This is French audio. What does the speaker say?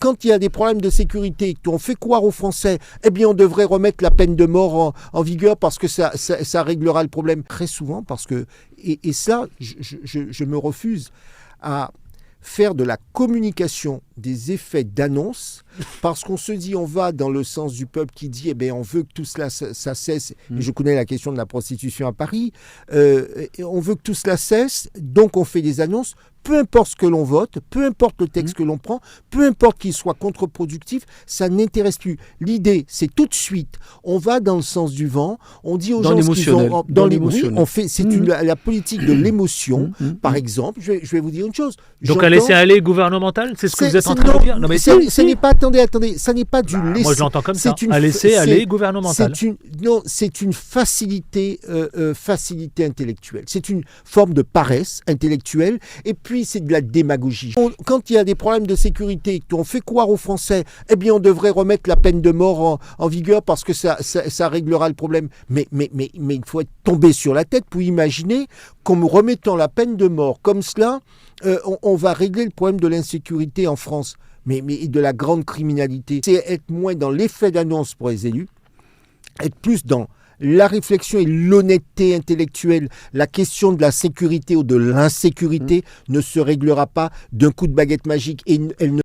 quand il y a des problèmes de sécurité, qu'on fait croire aux Français, eh bien on devrait remettre la peine de mort en vigueur parce que ça réglera le problème. Très souvent, parce que, et ça, je me refuse à faire de la communication des effets d'annonce, parce qu'on se dit, on va dans le sens du peuple qui dit, eh bien, on veut que tout cela ça cesse. Et je connais la question de la prostitution à Paris. On veut que tout cela cesse, donc on fait des annonces. Peu importe ce que l'on vote, peu importe le texte que l'on prend, peu importe qu'il soit contre-productif, ça n'intéresse plus. L'idée, c'est tout de suite, on va dans le sens du vent, on dit aux gens ce qu'ils ont... Dans l'émotionnel. Oui, on fait, c'est la politique de l'émotion, par exemple. Je vais vous dire une chose. Donc un laisser-aller gouvernemental, c'est ce que vous êtes en train de dire. Non, mais ça n'est pas, attendez, ça n'est pas du laisser. Moi je l'entends comme ça, un laisser-aller gouvernemental. C'est une facilité intellectuelle. C'est une forme de paresse intellectuelle, et puis c'est de la démagogie. Quand il y a des problèmes de sécurité, qu'on fait croire aux Français, eh bien on devrait remettre la peine de mort en vigueur parce que ça réglera le problème. Mais il faut être tombé sur la tête pour imaginer qu'en remettant la peine de mort comme cela, on va régler le problème de l'insécurité en France, mais de la grande criminalité. C'est être moins dans l'effet d'annonce pour les élus, être plus dans la réflexion et l'honnêteté intellectuelle. La question de la sécurité ou de l'insécurité ne se réglera pas d'un coup de baguette magique, et elle ne